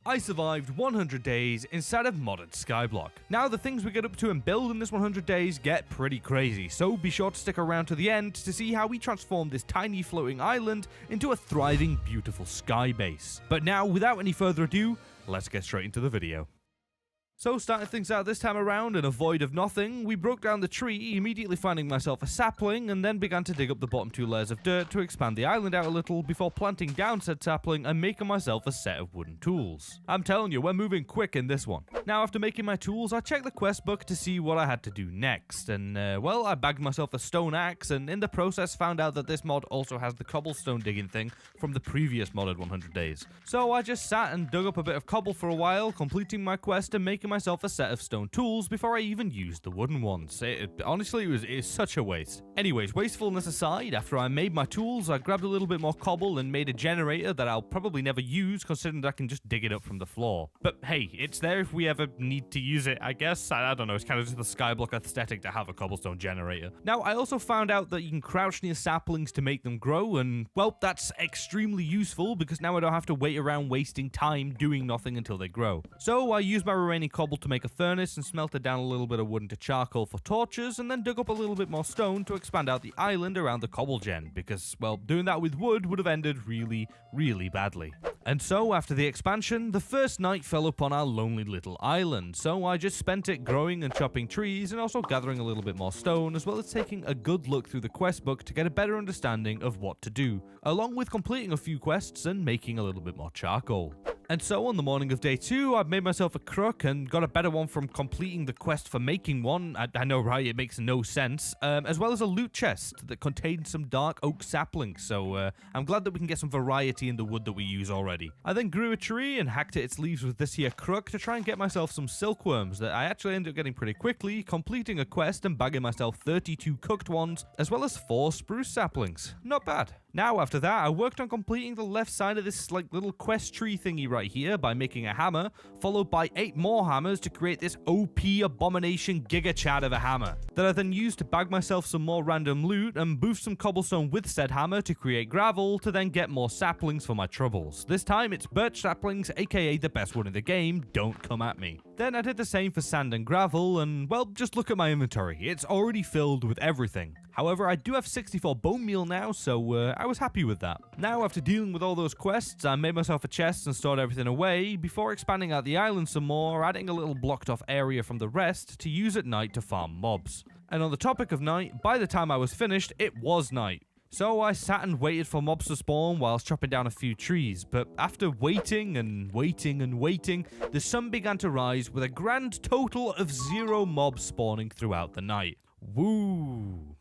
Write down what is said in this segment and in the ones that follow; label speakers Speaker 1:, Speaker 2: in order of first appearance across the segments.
Speaker 1: I survived 100 days inside of modded Skyblock. Now the things we get up to and build in this 100 days get pretty crazy, so be sure to stick around to the end to see how we transform this tiny floating island into a thriving, beautiful sky base. But now, without any further ado, let's get straight into the video. So starting things out this time around in a void of nothing, we broke down the tree, immediately finding myself a sapling, and then began to dig up the bottom 2 layers of dirt to expand the island out a little before planting down said sapling and making myself a set of wooden tools. I'm telling you, we're moving quick in this one. Now after making my tools, I checked the quest book to see what I had to do next, and well, I bagged myself a stone axe, and in the process found out that this mod also has the cobblestone digging thing from the previous modded 100 days. So I just sat and dug up a bit of cobble for a while, completing my quest and making myself a set of stone tools before I even used the wooden ones. Honestly, it's such a waste. Anyways, wastefulness aside, after I made my tools, I grabbed a little bit more cobble and made a generator that I'll probably never use, considering that I can just dig it up from the floor. But hey, it's there if we ever need to use it, I guess. I don't know, it's kind of just the Skyblock aesthetic to have a cobblestone generator. Now, I also found out that you can crouch near saplings to make them grow, and well, that's extremely useful because now I don't have to wait around wasting time doing nothing until they grow. So I used my remaining cobble to make a furnace and smelted down a little bit of wood into charcoal for torches, and then dug up a little bit more stone to expand out the island around the cobble gen, because, well, doing that with wood would have ended really, really badly. And so, after the expansion, the first night fell upon our lonely little island, so I just spent it growing and chopping trees and also gathering a little bit more stone, as well as taking a good look through the quest book to get a better understanding of what to do, along with completing a few quests and making a little bit more charcoal. And so on the morning of day 2, I've made myself a crook and got a better one from completing the quest for making one. I know, right? It makes no sense. As well as a loot chest that contained some dark oak saplings. So I'm glad that we can get some variety in the wood that we use already. I then grew a tree and hacked at its leaves with this here crook to try and get myself some silkworms that I actually ended up getting pretty quickly, completing a quest and bagging myself 32 cooked ones, as well as 4 spruce saplings. Not bad. Now, after that, I worked on completing the left side of this little quest tree thingy right here by making a hammer, followed by 8 more hammers to create this OP abomination giga chad of a hammer, that I then used to bag myself some more random loot and boost some cobblestone with said hammer to create gravel to then get more saplings for my troubles. This time it's birch saplings, aka the best one in the game, don't come at me. Then I did the same for sand and gravel, and well, just look at my inventory, it's already filled with everything. However, I do have 64 bone meal now, so I was happy with that. Now, after dealing with all those quests, I made myself a chest and stored everything away, before expanding out the island some more, adding a little blocked off area from the rest to use at night to farm mobs. And on the topic of night, by the time I was finished, it was night. So I sat and waited for mobs to spawn whilst chopping down a few trees, but after waiting and waiting and waiting, the sun began to rise with a grand total of 0 mobs spawning throughout the night. Woo!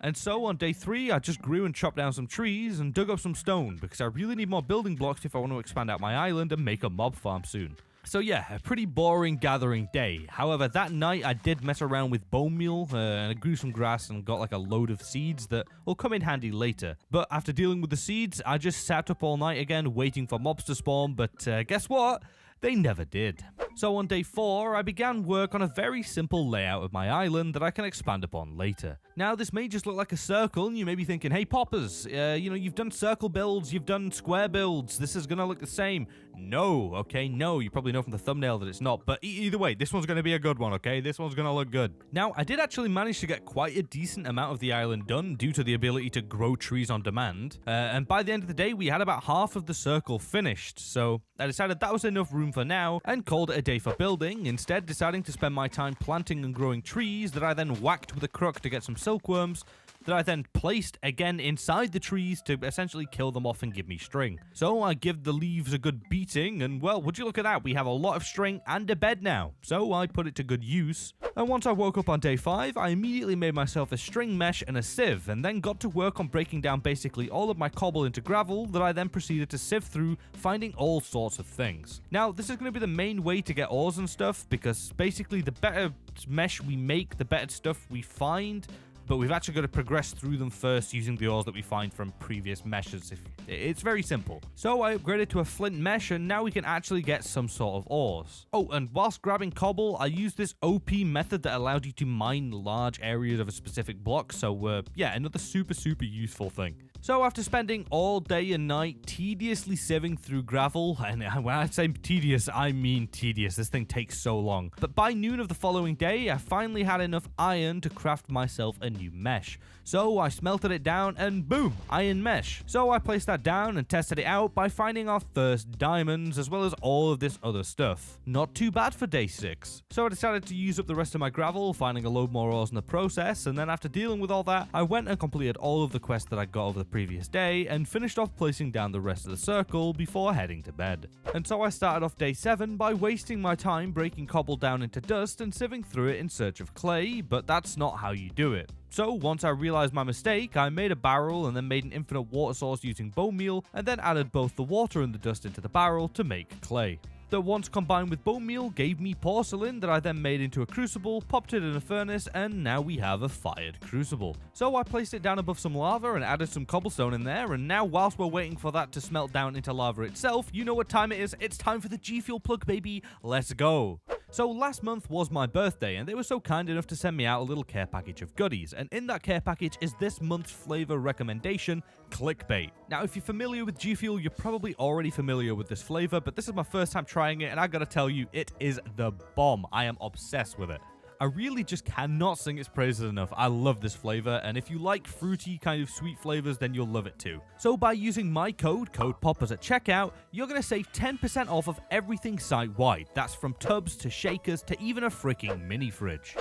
Speaker 1: And so on day 3, I just grew and chopped down some trees and dug up some stone because I really need more building blocks if I want to expand out my island and make a mob farm soon. So yeah, a pretty boring gathering day. However, that night I did mess around with bone meal and I grew some grass and got like a load of seeds that will come in handy later. But after dealing with the seeds, I just sat up all night again waiting for mobs to spawn, but guess what? They never did. So on day 4, I began work on a very simple layout of my island that I can expand upon later. Now, this may just look like a circle, and you may be thinking, hey Poppers, you've done circle builds, you've done square builds, this is gonna look the same. No, okay, no, you probably know from the thumbnail that it's not, but either way, this one's gonna be a good one, okay? This one's gonna look good. Now, I did actually manage to get quite a decent amount of the island done due to the ability to grow trees on demand, and by the end of the day, we had about half of the circle finished, so I decided that was enough room for now and called it a day for building, instead deciding to spend my time planting and growing trees that I then whacked with a crook to get some silkworms that I then placed again inside the trees to essentially kill them off and give me string. So I give the leaves a good beating, and well, would you look at that, we have a lot of string and a bed now. So I put it to good use. And once I woke up on day 5, I immediately made myself a string mesh and a sieve, and then got to work on breaking down basically all of my cobble into gravel that I then proceeded to sieve through, finding all sorts of things. Now, this is going to be the main way to get ores and stuff, because basically the better mesh we make, the better stuff we find, but we've actually got to progress through them first using the ores that we find from previous meshes. It's very simple. So I upgraded to a flint mesh, and now we can actually get some sort of ores. Oh, and whilst grabbing cobble, I used this OP method that allowed you to mine large areas of a specific block, so yeah, another super useful thing. So after spending all day and night tediously sieving through gravel, and when I say tedious, I mean tedious, this thing takes so long. But by noon of the following day, I finally had enough iron to craft myself a new mesh. So I smelted it down and boom, iron mesh. So I placed that down and tested it out by finding our first diamonds as well as all of this other stuff. Not too bad for day 6. So I decided to use up the rest of my gravel, finding a load more ores in the process, and then after dealing with all that, I went and completed all of the quests that I got over the previous day and finished off placing down the rest of the circle before heading to bed. And so I started off day 7 by wasting my time breaking cobble down into dust and sieving through it in search of clay, but that's not how you do it. So once I realized my mistake, I made a barrel and then made an infinite water source using bone meal and then added both the water and the dust into the barrel to make clay. That once combined with bone meal gave me porcelain that I then made into a crucible, popped it in a furnace, and now we have a fired crucible. So I placed it down above some lava and added some cobblestone in there, and now whilst we're waiting for that to smelt down into lava itself, you know what time it is, it's time for the G Fuel plug, baby, let's go! So last month was my birthday, and they were so kind enough to send me out a little care package of goodies, and in that care package is this month's flavor recommendation, clickbait. Now if you're familiar with G Fuel, you're probably already familiar with this flavor, but this is my first time trying it, and I gotta tell you, it is the bomb. I am obsessed with it. I really just cannot sing its praises enough. I love this flavor, and if you like fruity kind of sweet flavors, then you'll love it too. So by using my code POPPERS at checkout, you're going to save 10% off of everything site-wide. That's from tubs to shakers to even a freaking mini fridge.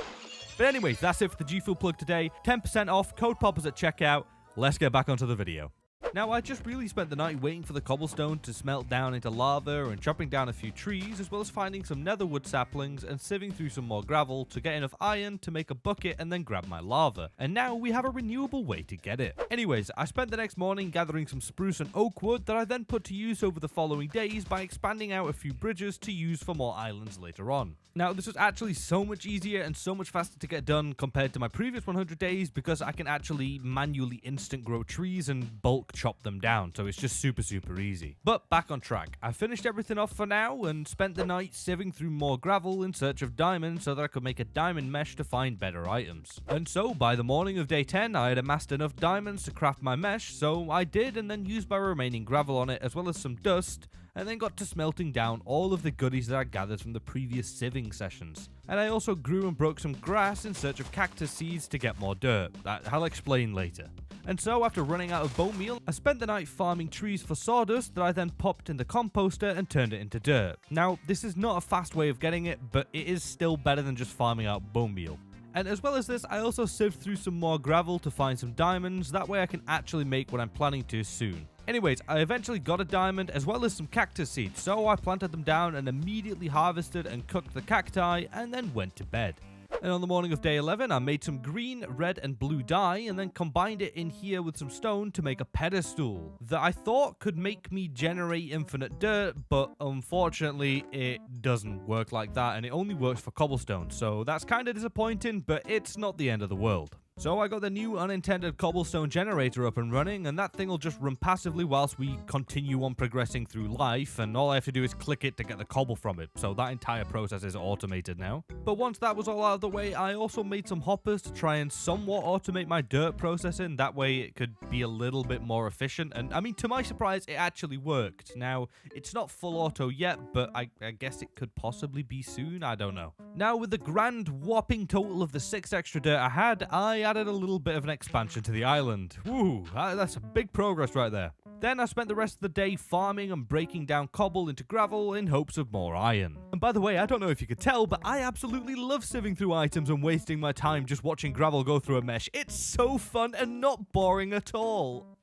Speaker 1: But anyways, that's it for the G Fuel plug today. 10% off, code POPPERS at checkout. Let's get back onto the video. Now, I just really spent the night waiting for the cobblestone to smelt down into lava and chopping down a few trees, as well as finding some netherwood saplings and sieving through some more gravel to get enough iron to make a bucket and then grab my lava. And now we have a renewable way to get it. Anyways, I spent the next morning gathering some spruce and oak wood that I then put to use over the following days by expanding out a few bridges to use for more islands later on. Now, this was actually so much easier and so much faster to get done compared to my previous 100 days because I can actually manually instant grow trees and bulk chop them down, so it's just super easy. But back on track. I finished everything off for now and spent the night sieving through more gravel in search of diamonds so that I could make a diamond mesh to find better items. And so by the morning of day 10, I had amassed enough diamonds to craft my mesh, so I did, and then used my remaining gravel on it as well as some dust, and then got to smelting down all of the goodies that I gathered from the previous sieving sessions. And I also grew and broke some grass in search of cactus seeds to get more dirt. I'll explain later. And so after running out of bone meal, I spent the night farming trees for sawdust that I then popped in the composter and turned it into dirt. Now, this is not a fast way of getting it, but it is still better than just farming out bone meal. And as well as this, I also sieved through some more gravel to find some diamonds, that way I can actually make what I'm planning to soon. Anyways, I eventually got a diamond as well as some cactus seeds, so I planted them down and immediately harvested and cooked the cacti and then went to bed. And on the morning of day 11, I made some green, red, and blue dye and then combined it in here with some stone to make a pedestal that I thought could make me generate infinite dirt, but unfortunately it doesn't work like that and it only works for cobblestone, so that's kind of disappointing, but it's not the end of the world. So I got the new unintended cobblestone generator up and running, and that thing will just run passively whilst we continue on progressing through life, and all I have to do is click it to get the cobble from it, so that entire process is automated now. But once that was all out of the way, I also made some hoppers to try and somewhat automate my dirt processing, that way it could be a little bit more efficient, and I mean, to my surprise, it actually worked. Now, it's not full auto yet, but I guess it could possibly be soon, I don't know. Now, with the grand whopping total of the 6 extra dirt I had, I added a little bit of an expansion to the island. Woo, that's a big progress right there. Then I spent the rest of the day farming and breaking down cobble into gravel in hopes of more iron. And by the way, I don't know if you could tell, but I absolutely love sieving through items and wasting my time just watching gravel go through a mesh. It's so fun and not boring at all.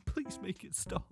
Speaker 1: Please make it stop.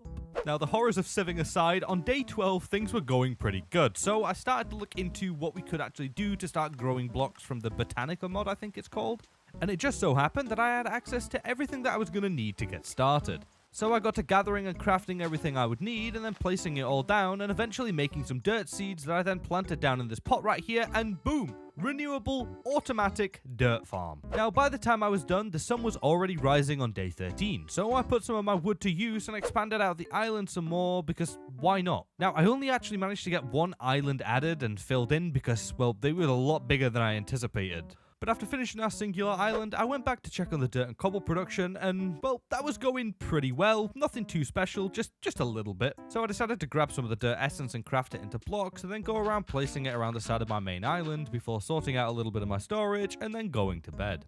Speaker 1: Now, the horrors of sieving aside, on day 12, things were going pretty good, so I started to look into what we could actually do to start growing blocks from the Botanica mod, I think it's called. And it just so happened that I had access to everything that I was going to need to get started. So I got to gathering and crafting everything I would need and then placing it all down and eventually making some dirt seeds that I then planted down in this pot right here, and boom! Renewable, automatic dirt farm. Now, by the time I was done, the sun was already rising on day 13, so I put some of my wood to use and expanded out the island some more because why not? Now, I only actually managed to get one island added and filled in because, well, they were a lot bigger than I anticipated. But after finishing our singular island, I went back to check on the dirt and cobble production, and well, that was going pretty well. Nothing too special, just a little bit. So I decided to grab some of the dirt essence and craft it into blocks, and then go around placing it around the side of my main island before sorting out a little bit of my storage and then going to bed.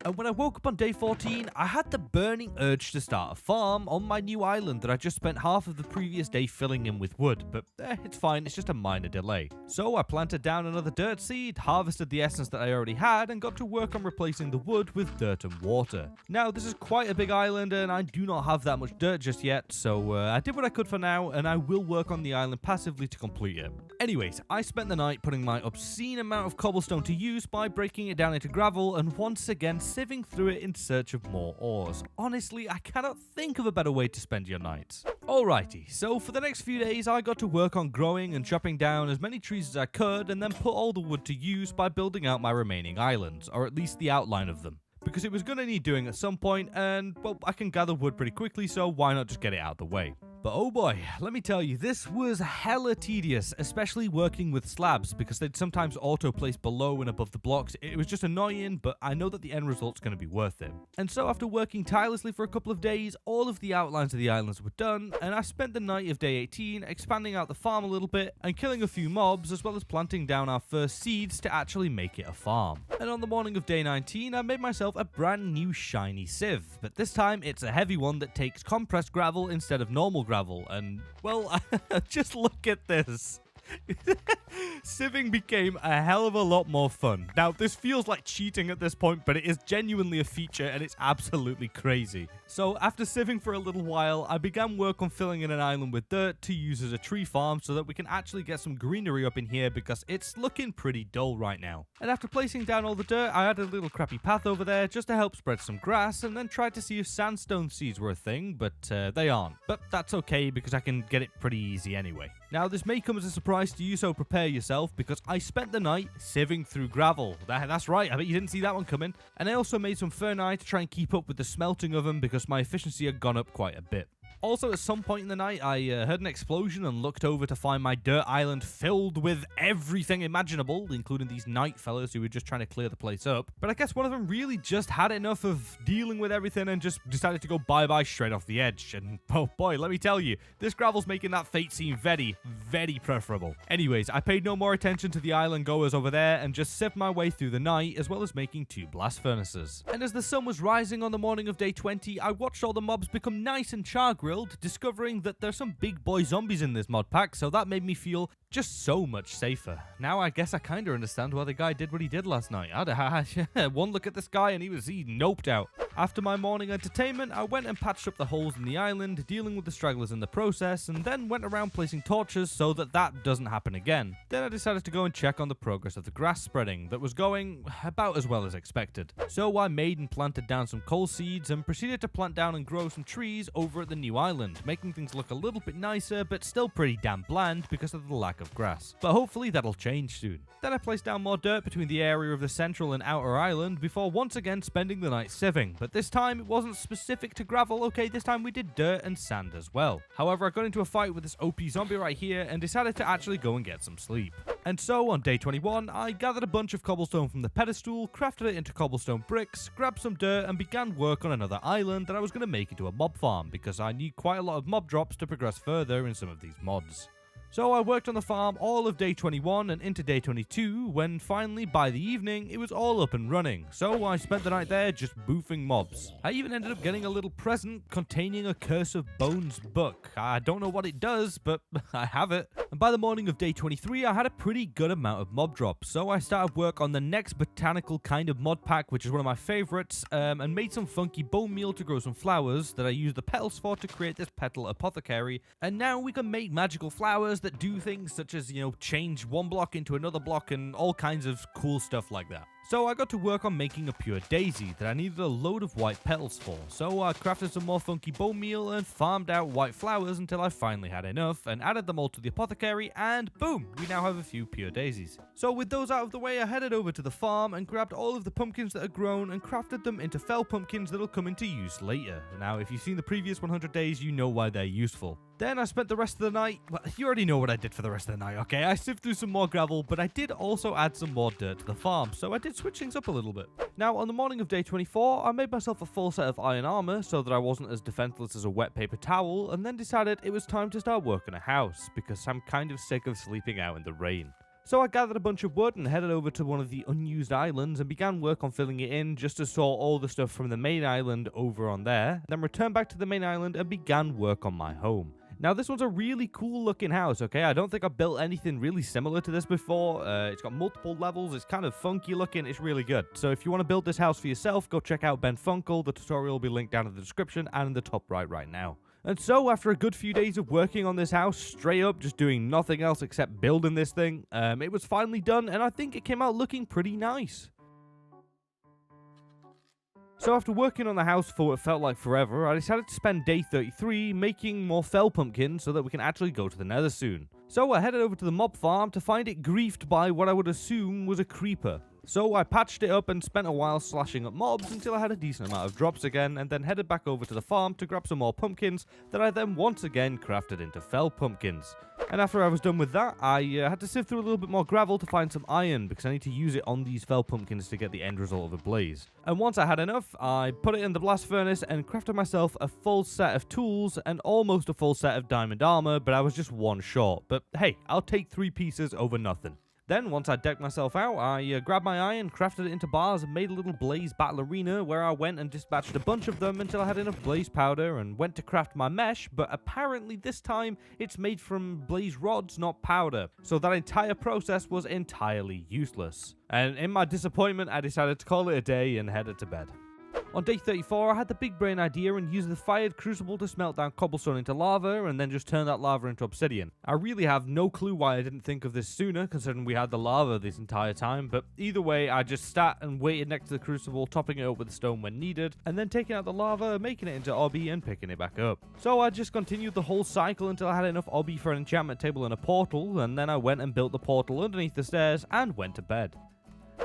Speaker 1: And when I woke up on day 14, I had the burning urge to start a farm on my new island that I just spent half of the previous day filling in with wood, but it's fine, it's just a minor delay. So I planted down another dirt seed, harvested the essence that I already had, and got to work on replacing the wood with dirt and water. Now, this is quite a big island, and I do not have that much dirt just yet, so I did what I could for now, and I will work on the island passively to complete it. Anyways, I spent the night putting my obscene amount of cobblestone to use by breaking it down into gravel, and once again sieving through it in search of more ores. Honestly, I cannot think of a better way to spend your nights. Alrighty, so for the next few days I got to work on growing and chopping down as many trees as I could, and then put all the wood to use by building out my remaining islands, or at least the outline of them. Because it was going to need doing at some point, and well, I can gather wood pretty quickly, so why not just get it out of the way. But oh boy, let me tell you, this was hella tedious, especially working with slabs, because they'd sometimes auto-place below and above the blocks. It was just annoying, but I know that the end result's going to be worth it. And so after working tirelessly for a couple of days, all of the outlines of the islands were done, and I spent the night of day 18 expanding out the farm a little bit, and killing a few mobs, as well as planting down our first seeds to actually make it a farm. And on the morning of day 19, I made myself a brand new shiny sieve, but this time it's a heavy one that takes compressed gravel instead of normal gravel, and well, just look at this. Sieving became a hell of a lot more fun. Now, this feels like cheating at this point, but it is genuinely a feature, and it's absolutely crazy. So after sieving for a little while, I began work on filling in an island with dirt to use as a tree farm so that we can actually get some greenery up in here, because it's looking pretty dull right now. And after placing down all the dirt, I added a little crappy path over there just to help spread some grass, and then tried to see if sandstone seeds were a thing, but they aren't. But that's okay, because I can get it pretty easy anyway. Now, this may come as a surprise to you, so prepare yourself, because I spent the night sieving through gravel. That's right, I bet you didn't see that one coming. And I also made some ferni to try and keep up with the smelting of them, because my efficiency had gone up quite a bit. Also, at some point in the night, I heard an explosion and looked over to find my dirt island filled with everything imaginable, including these night fellas who were just trying to clear the place up. But I guess one of them really just had enough of dealing with everything and just decided to go bye-bye straight off the edge. And oh boy, let me tell you, this gravel's making that fate seem very, very preferable. Anyways, I paid no more attention to the island goers over there and just sieved my way through the night, as well as making 2 blast furnaces. And as the sun was rising on the morning of day 20, I watched all the mobs become nice and char-grilled, discovering that there's some big boy zombies in this mod pack, so that made me feel just so much safer. Now I guess I kind of understand why the guy did what he did last night. One look at this guy and he noped out. After my morning entertainment, I went and patched up the holes in the island, dealing with the stragglers in the process, and then went around placing torches so that doesn't happen again. Then I decided to go and check on the progress of the grass spreading that was going about as well as expected. So I made and planted down some coal seeds and proceeded to plant down and grow some trees over at the new island, making things look a little bit nicer, but still pretty damn bland because of the lack of grass. But hopefully that'll change soon. Then I placed down more dirt between the area of the central and outer island before once again spending the night sieving, but this time it wasn't specific to gravel. Okay, this time we did dirt and sand as well. However, I got into a fight with this OP zombie right here and decided to actually go and get some sleep. And so on day 21, I gathered a bunch of cobblestone from the pedestal, crafted it into cobblestone bricks, grabbed some dirt, and began work on another island that I was going to make into a mob farm, because I need quite a lot of mob drops to progress further in some of these mods. So I worked on the farm all of day 21 and into day 22, when finally, by the evening, it was all up and running. So I spent the night there just boofing mobs. I even ended up getting a little present containing a Curse of Bones book. I don't know what it does, but I have it. And by the morning of day 23, I had a pretty good amount of mob drops. So I started work on the next botanical kind of mod pack, which is one of my favorites, and made some funky bone meal to grow some flowers that I used the petals for to create this petal apothecary. And now we can make magical flowers that do things such as, change one block into another block and all kinds of cool stuff like that. So I got to work on making a pure daisy that I needed a load of white petals for. So I crafted some more funky bone meal and farmed out white flowers until I finally had enough and added them all to the apothecary, and boom, we now have a few pure daisies. So with those out of the way, I headed over to the farm and grabbed all of the pumpkins that are grown and crafted them into fell pumpkins that'll come into use later. Now, if you've seen the previous 100 days, you know why they're useful. Then I spent the rest of the night, well, you already know what I did for the rest of the night, okay? I sieved through some more gravel, but I did also add some more dirt to the farm, so I did to switch things up a little bit. Now, on the morning of day 24, I made myself a full set of iron armor so that I wasn't as defenseless as a wet paper towel, and then decided it was time to start work on a house, because I'm kind of sick of sleeping out in the rain. So I gathered a bunch of wood and headed over to one of the unused islands and began work on filling it in just to store all the stuff from the main island over on there, then returned back to the main island and began work on my home. Now, this one's a really cool looking house, okay? I don't think I've built anything really similar to this before. It's got multiple levels, it's kind of funky looking, it's really good. So if you want to build this house for yourself, go check out Ben Funkle. The tutorial will be linked down in the description and in the top right now. And so, after a good few days of working on this house, straight up just doing nothing else except building this thing, it was finally done, and I think it came out looking pretty nice. So after working on the house for what felt like forever, I decided to spend day 33 making more fell pumpkins so that we can actually go to the nether soon. So I headed over to the mob farm to find it griefed by what I would assume was a creeper. So I patched it up and spent a while slashing up mobs until I had a decent amount of drops again, and then headed back over to the farm to grab some more pumpkins that I then once again crafted into fell pumpkins. And after I was done with that, I had to sift through a little bit more gravel to find some iron, because I need to use it on these fell pumpkins to get the end result of a blaze. And once I had enough, I put it in the blast furnace and crafted myself a full set of tools and almost a full set of diamond armor, but I was just one short. But hey, I'll take 3 pieces over nothing. Then, once I decked myself out, I grabbed my iron, crafted it into bars, and made a little blaze battle arena where I went and dispatched a bunch of them until I had enough blaze powder, and went to craft my mesh, but apparently this time it's made from blaze rods, not powder. So that entire process was entirely useless. And in my disappointment, I decided to call it a day and headed to bed. On day 34, I had the big brain idea and used the fired crucible to smelt down cobblestone into lava and then just turn that lava into obsidian. I really have no clue why I didn't think of this sooner, considering we had the lava this entire time, but either way, I just sat and waited next to the crucible, topping it up with stone when needed, and then taking out the lava, making it into obby and picking it back up. So I just continued the whole cycle until I had enough obby for an enchantment table and a portal, and then I went and built the portal underneath the stairs and went to bed.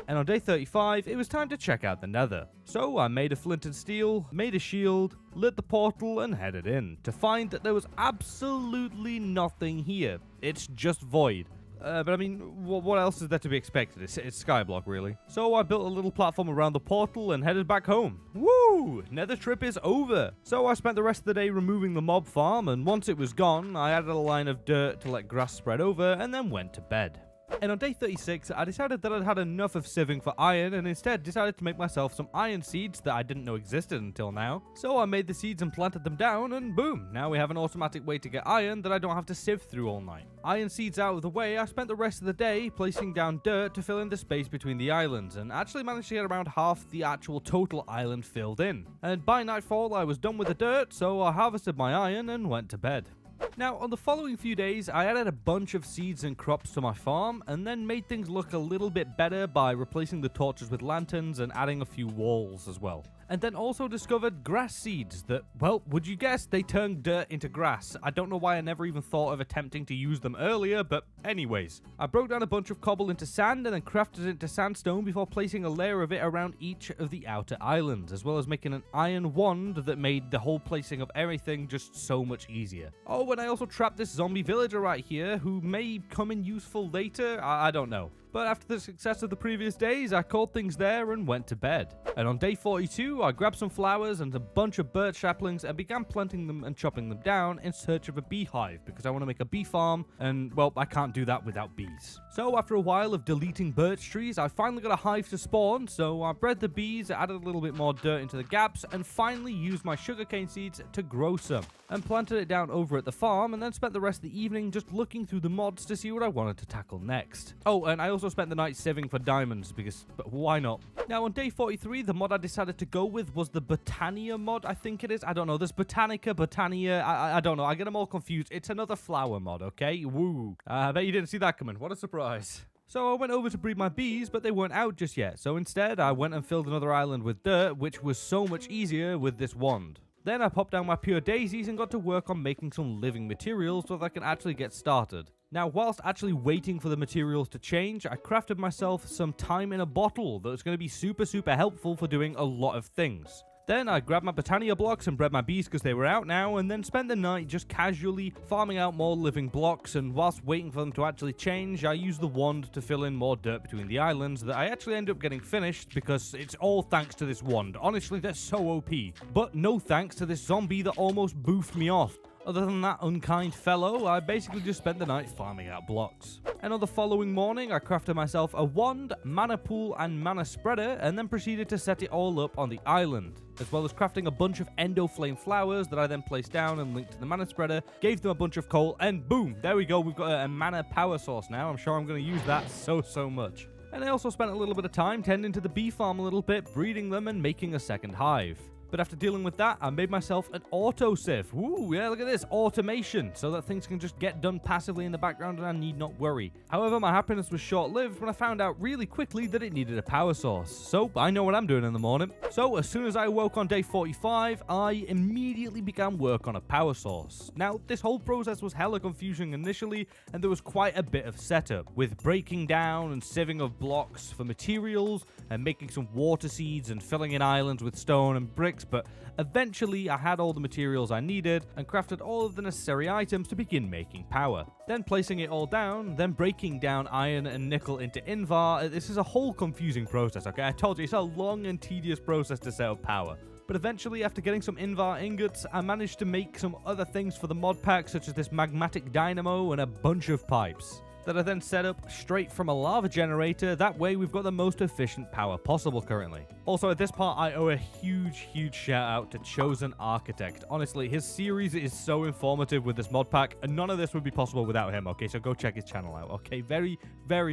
Speaker 1: And on day 35, it was time to check out the nether. So I made a flint and steel, made a shield, lit the portal, and headed in, to find that there was absolutely nothing here. It's just void. But I mean, what else is there to be expected? It's Skyblock, really. So I built a little platform around the portal and headed back home. Woo! Nether trip is over. So I spent the rest of the day removing the mob farm, and once it was gone, I added a line of dirt to let grass spread over, and then went to bed. And on day 36, I decided that I'd had enough of sieving for iron and instead decided to make myself some iron seeds that I didn't know existed until now. So I made the seeds and planted them down, and boom, now we have an automatic way to get iron that I don't have to sieve through all night. Iron seeds out of the way, I spent the rest of the day placing down dirt to fill in the space between the islands, and actually managed to get around half the actual total island filled in. And by nightfall, I was done with the dirt, so I harvested my iron and went to bed. Now, on the following few days, I added a bunch of seeds and crops to my farm, and then made things look a little bit better by replacing the torches with lanterns and adding a few walls as well. And then also discovered grass seeds that, well, would you guess, they turn dirt into grass. I don't know why I never even thought of attempting to use them earlier, but anyways. I broke down a bunch of cobble into sand and then crafted it into sandstone before placing a layer of it around each of the outer islands, as well as making an iron wand that made the whole placing of everything just so much easier. Oh, and I also trapped this zombie villager right here who may come in useful later, I don't know. But after the success of the previous days, I called things there and went to bed. And on day 42, I grabbed some flowers and a bunch of birch saplings and began planting them and chopping them down in search of a beehive, because I want to make a bee farm, and, well, I can't do that without bees. So after a while of deleting birch trees, I finally got a hive to spawn, so I bred the bees, added a little bit more dirt into the gaps, and finally used my sugarcane seeds to grow some, and planted it down over at the farm, and then spent the rest of the evening just looking through the mods to see what I wanted to tackle next. Oh, and I also spent the night sieving for diamonds, because why not? Now on day 43, the mod I decided to go with was the Botania mod, I think it is. I don't know, there's Botanica, Botania, I don't know, I get them all confused. It's another flower mod, okay? Woo. I bet you didn't see that coming. What a surprise. So I went over to breed my bees, but they weren't out just yet. So instead, I went and filled another island with dirt, which was so much easier with this wand. Then I popped down my pure daisies and got to work on making some living materials so that I can actually get started. Now, whilst actually waiting for the materials to change, I crafted myself some time in a bottle that was going to be super helpful for doing a lot of things. Then I grabbed my Botania blocks and bred my bees because they were out now, and then spent the night just casually farming out more living blocks, and whilst waiting for them to actually change, I used the wand to fill in more dirt between the islands that I actually ended up getting finished because it's all thanks to this wand. Honestly, they're so OP. But no thanks to this zombie that almost boofed me off. Other than that unkind fellow, I basically just spent the night farming out blocks. And on the following morning, I crafted myself a wand, mana pool, and mana spreader, and then proceeded to set it all up on the island, as well as crafting a bunch of endo flame flowers that I then placed down and linked to the mana spreader, gave them a bunch of coal, and boom, there we go, we've got a mana power source now. I'm sure I'm going to use that so much. And I also spent a little bit of time tending to the bee farm a little bit, breeding them and making a second hive. But after dealing with that, I made myself an autosif. Ooh, yeah, look at this. Automation. So that things can just get done passively in the background and I need not worry. However, my happiness was short-lived when I found out really quickly that it needed a power source. So I know what I'm doing in the morning. So as soon as I awoke on day 45, I immediately began work on a power source. Now, this whole process was hella confusing initially, and there was quite a bit of setup, with breaking down and sieving of blocks for materials, and making some water seeds and filling in islands with stone and bricks. But eventually I had all the materials I needed and crafted all of the necessary items to begin making power. Then placing it all down, then breaking down iron and nickel into Invar. This is a whole confusing process, okay? I told you, it's a long and tedious process to set up power. But eventually, after getting some Invar ingots, I managed to make some other things for the mod pack, such as this magmatic dynamo and a bunch of pipes that I then set up straight from a lava generator. That way we've got the most efficient power possible currently. Also, at this part, I owe a huge shout out to Chosen Architect. Honestly, his series is so informative with this mod pack, and none of this would be possible without him, okay? So go check his channel out, okay? Very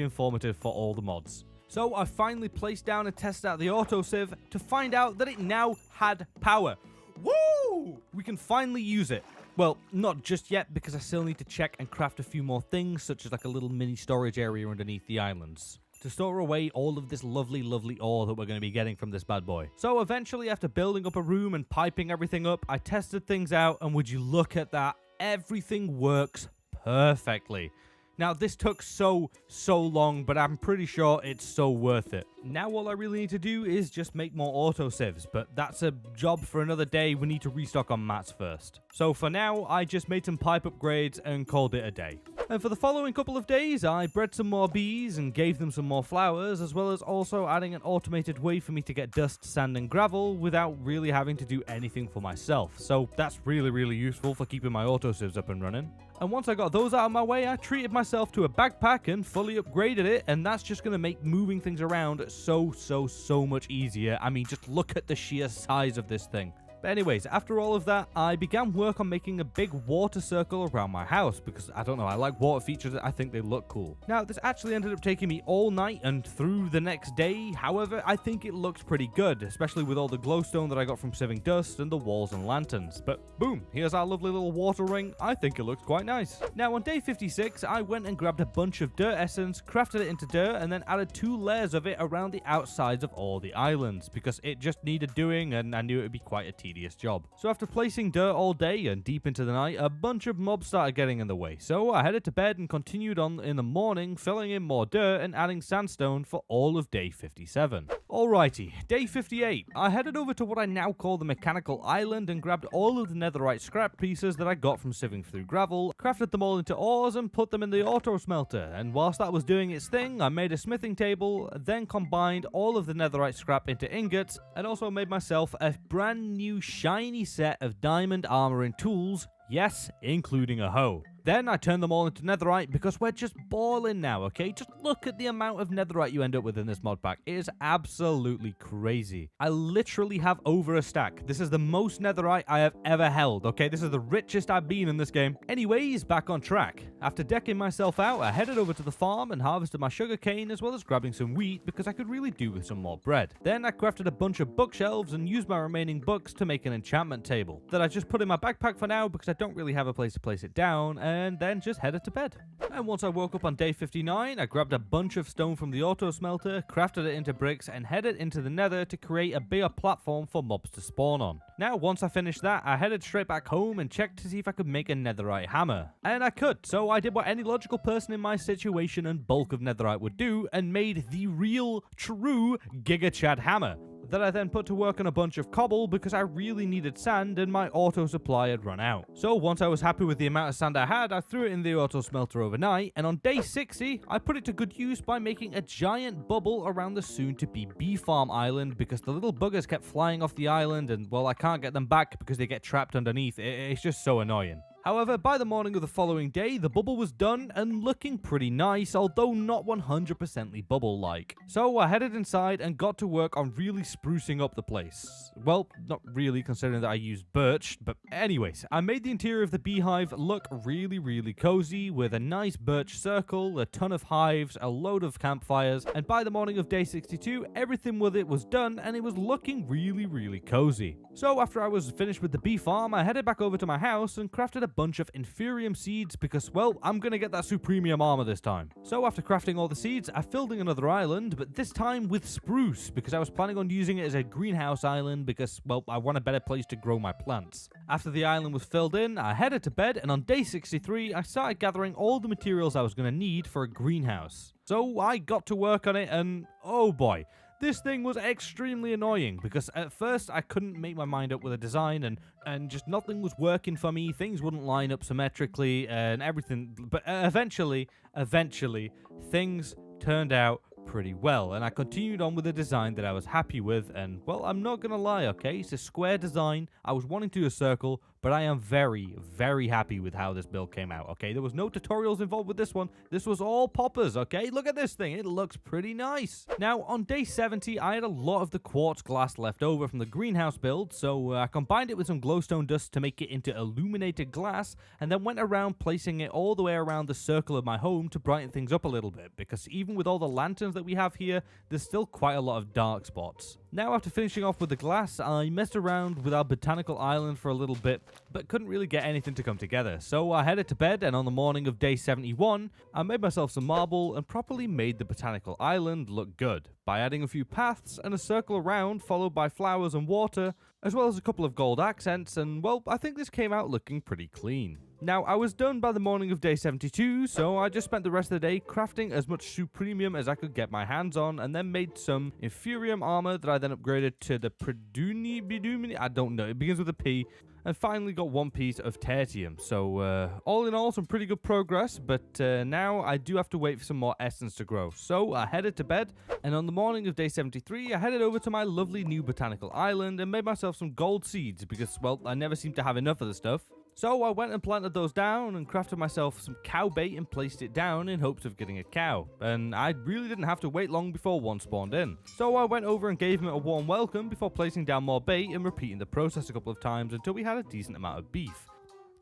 Speaker 1: informative for all the mods. So I finally placed down and tested out the autosieve to find out that it now had power. Woo! We can finally use it. Well, not just yet, because I still need to check and craft a few more things, such as like a little mini storage area underneath the islands, to store away all of this lovely ore that we're going to be getting from this bad boy. So eventually, after building up a room and piping everything up, I tested things out, and would you look at that, everything works perfectly. Now, this took so long, but I'm pretty sure it's so worth it. Now, all I really need to do is just make more autosieves, but that's a job for another day. We need to restock on mats first. So for now, I just made some pipe upgrades and called it a day. And for the following couple of days, I bred some more bees and gave them some more flowers, as well as also adding an automated way for me to get dust, sand, and gravel without really having to do anything for myself. So that's really useful for keeping my autosieves up and running. And once I got those out of my way, I treated myself to a backpack and fully upgraded it, and that's just going to make moving things around so much easier. I mean, just look at the sheer size of this thing. But anyways, after all of that, I began work on making a big water circle around my house because, I don't know, I like water features. I think they look cool. Now, this actually ended up taking me all night and through the next day. However, I think it looks pretty good, especially with all the glowstone that I got from sieving dust and the walls and lanterns. But boom, here's our lovely little water ring. I think it looks quite nice. Now, on day 56, I went and grabbed a bunch of dirt essence, crafted it into dirt, and then added 2 layers of it around the outsides of all the islands because it just needed doing, and I knew it would be quite a tedious job. So after placing dirt all day and deep into the night, a bunch of mobs started getting in the way. So I headed to bed and continued on in the morning, filling in more dirt and adding sandstone for all of day 57. Alrighty, day 58. I headed over to what I now call the mechanical island and grabbed all of the netherite scrap pieces that I got from sieving through gravel, crafted them all into ores and put them in the auto smelter. And whilst that was doing its thing, I made a smithing table, then combined all of the netherite scrap into ingots, and also made myself a brand new shiny set of diamond armor and tools, yes, including a hoe. Then I turned them all into netherite because we're just balling now, okay? Just look at the amount of netherite you end up with in this mod pack. It is absolutely crazy. I literally have over a stack. This is the most netherite I have ever held, okay? This is the richest I've been in this game. Anyways, back on track. After decking myself out, I headed over to the farm and harvested my sugarcane as well as grabbing some wheat because I could really do with some more bread. Then I crafted a bunch of bookshelves and used my remaining books to make an enchantment table that I just put in my backpack for now because I don't really have a place to place it down, and then just headed to bed. And once I woke up on day 59, I grabbed a bunch of stone from the auto smelter, crafted it into bricks, and headed into the nether to create a bigger platform for mobs to spawn on. Now, once I finished that, I headed straight back home and checked to see if I could make a netherite hammer. And I could, so I did what any logical person in my situation and bulk of netherite would do, and made the real, true Giga Chad hammer. that I then put to work on a bunch of cobble because I really needed sand and my auto supply had run out. So once I was happy with the amount of sand I had, I threw it in the auto smelter overnight, and on day 60, I put it to good use by making a giant bubble around the soon-to-be bee farm island because the little buggers kept flying off the island and, well, I can't get them back because they get trapped underneath. It's just so annoying. However, by the morning of the following day, the bubble was done and looking pretty nice, although not 100%ly bubble-like. So I headed inside and got to work on really sprucing up the place. Well, not really, considering that I used birch, but anyways, I made the interior of the beehive look really cozy with a nice birch circle, a ton of hives, a load of campfires, and by the morning of day 62, everything with it was done and it was looking really cozy. So after I was finished with the bee farm, I headed back over to my house and crafted a bunch of inferium seeds because, well, I'm gonna get that supremium armor this time. So after crafting all the seeds, I filled in another island, but this time with spruce because I was planning on using it as a greenhouse island because, well, I want a better place to grow my plants. After the island was filled in, I headed to bed, and on day 63, I started gathering all the materials I was gonna need for a greenhouse. So I got to work on it, and oh boy, this thing was extremely annoying because at first I couldn't make my mind up with a design and just nothing was working for me. Things wouldn't line up symmetrically and everything. But eventually, things turned out pretty well, and I continued on with a design that I was happy with, and, well, I'm not gonna lie, okay, it's a square design. I was wanting to do a circle, but I am very happy with how this build came out, okay? There was no tutorials involved with this one. This was all poppers, okay? Look at this thing. It looks pretty nice. Now, on day 70, I had a lot of the quartz glass left over from the greenhouse build, so I combined it with some glowstone dust to make it into illuminated glass, and then went around placing it all the way around the circle of my home to brighten things up a little bit, because even with all the lanterns that we have here, there's still quite a lot of dark spots. Now, after finishing off with the glass, I messed around with our botanical island for a little bit, but couldn't really get anything to come together. So I headed to bed, and on the morning of day 71, I made myself some marble and properly made the botanical island look good by adding a few paths and a circle around, followed by flowers and water, as well as a couple of gold accents, and, well, I think this came out looking pretty clean. Now, I was done by the morning of day 72, so I just spent the rest of the day crafting as much supremium as I could get my hands on, and then made some inferium armor that I then upgraded to the Bidumini, I don't know, it begins with a P, and finally got one piece of tertium. So, all in all, some pretty good progress, but now I do have to wait for some more essence to grow. So, I headed to bed, and on the morning of day 73, I headed over to my lovely new botanical island and made myself some gold seeds because, well, I never seem to have enough of the stuff. So I went and planted those down and crafted myself some cow bait and placed it down in hopes of getting a cow. And I really didn't have to wait long before one spawned in. So I went over and gave him a warm welcome before placing down more bait and repeating the process a couple of times until we had a decent amount of beef.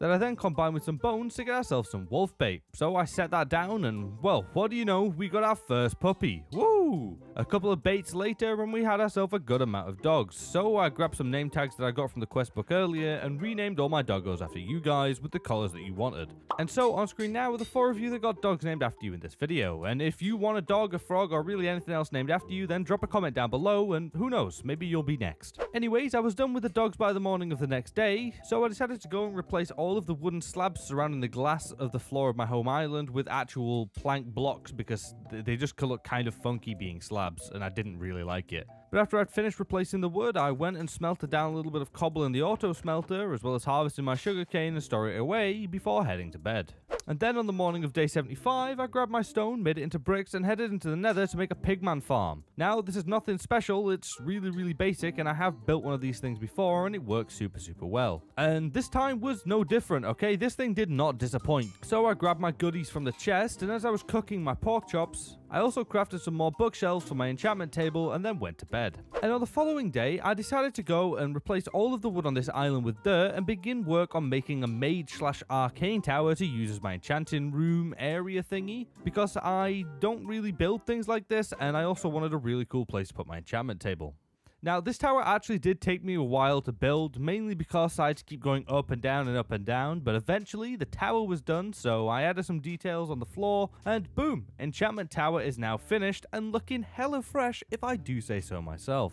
Speaker 1: That I then combined with some bones to get ourselves some wolf bait. So I set that down and, well, what do you know, we got our first puppy. Woo! A couple of baits later and we had ourselves a good amount of dogs. So I grabbed some name tags that I got from the quest book earlier and renamed all my doggos after you guys with the colors that you wanted. And so on screen now are the 4 of you that got dogs named after you in this video. And if you want a dog, a frog, or really anything else named after you, then drop a comment down below and who knows, maybe you'll be next. Anyways, I was done with the dogs by the morning of the next day, so I decided to go and replace all of the wooden slabs surrounding the glass of the floor of my home island with actual plank blocks because they just look kind of funky being slabs and I didn't really like it. But after I'd finished replacing the wood, I went and smelted down a little bit of cobble in the auto smelter as well as harvesting my sugarcane and store it away before heading to bed. And then on the morning of day 75, I grabbed my stone, made it into bricks, and headed into the nether to make a pigman farm. Now, this is nothing special, it's really basic, and I have built one of these things before, and it works super well. And this time was no different, okay? This thing did not disappoint. So I grabbed my goodies from the chest, and as I was cooking my pork chops, I also crafted some more bookshelves for my enchantment table, and then went to bed. And on the following day, I decided to go and replace all of the wood on this island with dirt, and begin work on making a mage/arcane tower to use as my enchanting room area thingy, because I don't really build things like this, and I also wanted a really cool place to put my enchantment table. Now, this tower actually did take me a while to build, mainly because I had to keep going up and down, but eventually the tower was done, so I added some details on the floor, and boom, enchantment tower is now finished and looking hella fresh if I do say so myself.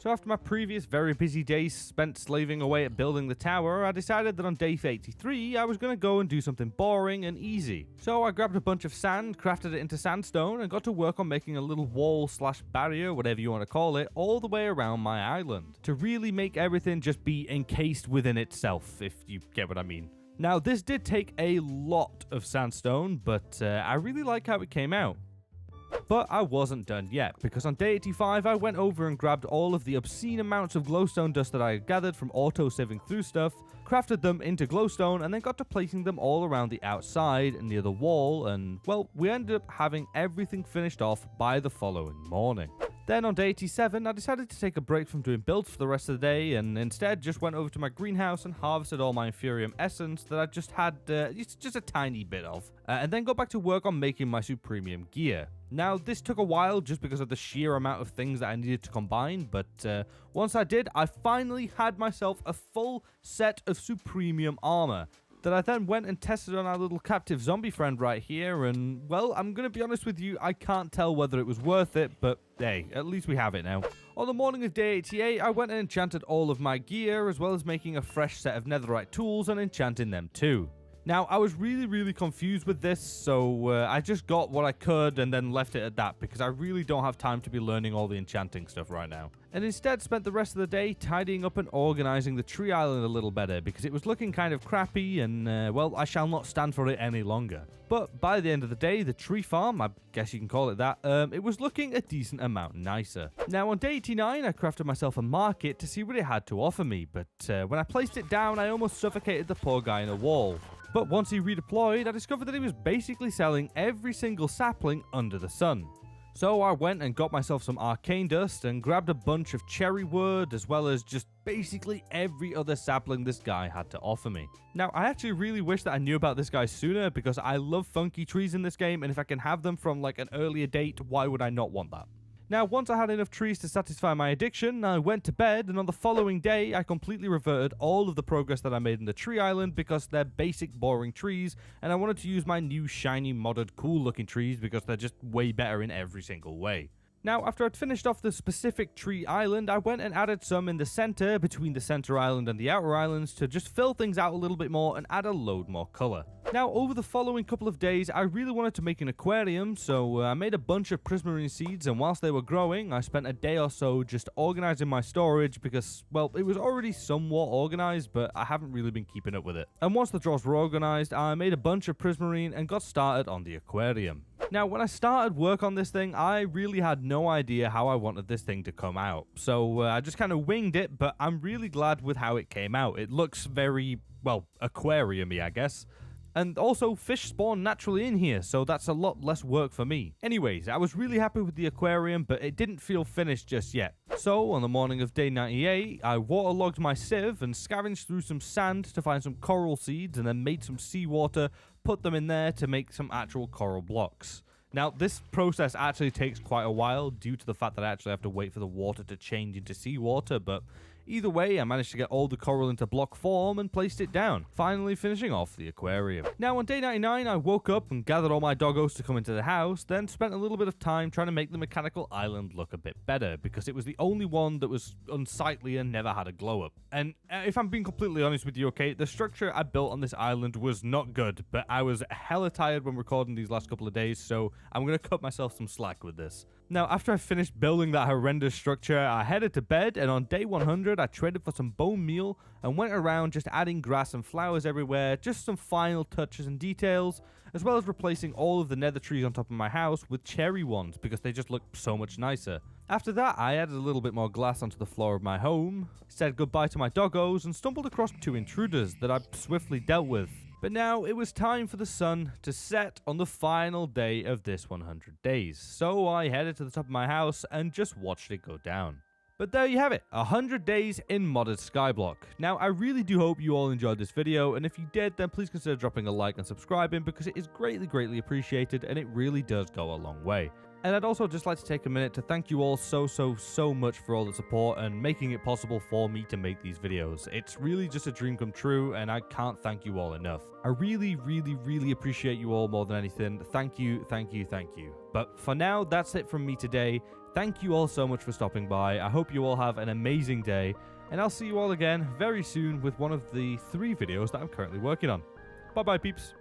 Speaker 1: So after my previous very busy day spent slaving away at building the tower, I decided that on day 83 I was going to go and do something boring and easy. So I grabbed a bunch of sand, crafted it into sandstone, and got to work on making a little wall slash barrier, whatever you want to call it, all the way around my island, to really make everything just be encased within itself, if you get what I mean. Now this did take a lot of sandstone, but I really like how it came out. But I wasn't done yet, because on day 85 I went over and grabbed all of the obscene amounts of glowstone dust that I had gathered from auto-sieving through stuff, crafted them into glowstone, and then got to placing them all around the outside and near the wall, and well, we ended up having everything finished off by the following morning. Then on day 87, I decided to take a break from doing builds for the rest of the day, and instead just went over to my greenhouse and harvested all my Inferium Essence that I just had just a tiny bit of, and then got back to work on making my Supremium gear. Now, this took a while just because of the sheer amount of things that I needed to combine, but once I did, I finally had myself a full set of Supremium armor that I then went and tested on our little captive zombie friend right here, and, well, I'm going to be honest with you, I can't tell whether it was worth it, but hey, at least we have it now. On the morning of day 88, I went and enchanted all of my gear, as well as making a fresh set of netherite tools and enchanting them too. Now, I was really confused with this, so I just got what I could and then left it at that, because I really don't have time to be learning all the enchanting stuff right now. And instead spent the rest of the day tidying up and organizing the tree island a little better, because it was looking kind of crappy and, well, I shall not stand for it any longer. But by the end of the day, the tree farm, I guess you can call it that, it was looking a decent amount nicer. Now, on day 89, I crafted myself a market to see what it had to offer me, but when I placed it down, I almost suffocated the poor guy in a wall. But once he redeployed, I discovered that he was basically selling every single sapling under the sun. So I went and got myself some arcane dust and grabbed a bunch of cherry wood, as well as just basically every other sapling this guy had to offer me. Now, I actually really wish that I knew about this guy sooner, because I love funky trees in this game, and if I can have them from like an earlier date, why would I not want that? Now, once I had enough trees to satisfy my addiction, I went to bed, and on the following day, I completely reverted all of the progress that I made in the tree island, because they're basic, boring trees, and I wanted to use my new, shiny, modded, cool-looking trees, because they're just way better in every single way. Now, after I'd finished off the specific tree island, I went and added some in the center, between the center island and the outer islands, to just fill things out a little bit more and add a load more color. Now, over the following couple of days, I really wanted to make an aquarium, so I made a bunch of prismarine seeds, and whilst they were growing, I spent a day or so just organizing my storage because, well, it was already somewhat organized, but I haven't really been keeping up with it. And once the drawers were organized, I made a bunch of prismarine and got started on the aquarium. Now, when I started work on this thing, I really had no idea how I wanted this thing to come out, so I just kind of winged it, but I'm really glad with how it came out. It looks very, well, aquarium-y, I guess. And also, fish spawn naturally in here, so that's a lot less work for me. Anyways, I was really happy with the aquarium, but it didn't feel finished just yet. So, on the morning of day 98, I waterlogged my sieve and scavenged through some sand to find some coral seeds, and then made some seawater, put them in there to make some actual coral blocks. Now, this process actually takes quite a while due to the fact that I actually have to wait for the water to change into seawater, but either way, I managed to get all the coral into block form and placed it down, finally finishing off the aquarium. Now, on day 99, I woke up and gathered all my doggos to come into the house, then spent a little bit of time trying to make the mechanical island look a bit better, because it was the only one that was unsightly and never had a glow-up. And if I'm being completely honest with you, okay, the structure I built on this island was not good, but I was hella tired when recording these last couple of days, so I'm going to cut myself some slack with this. Now, after I finished building that horrendous structure, I headed to bed, and on day 100, I traded for some bone meal and went around just adding grass and flowers everywhere, just some final touches and details, as well as replacing all of the nether trees on top of my house with cherry ones because they just look so much nicer. After that, I added a little bit more glass onto the floor of my home, said goodbye to my doggos, and stumbled across 2 intruders that I swiftly dealt with. But now it was time for the sun to set on the final day of this 100 days, so I headed to the top of my house and just watched it go down. But there you have it, 100 days in modded Skyblock. Now, I really do hope you all enjoyed this video, and if you did, then please consider dropping a like and subscribing because it is greatly appreciated and it really does go a long way. And I'd also just like to take a minute to thank you all so much for all the support and making it possible for me to make these videos. It's really just a dream come true, and I can't thank you all enough. I really appreciate you all more than anything. Thank you. But for now, that's it from me today. Thank you all so much for stopping by. I hope you all have an amazing day, and I'll see you all again very soon with one of the 3 videos that I'm currently working on. Bye bye, peeps.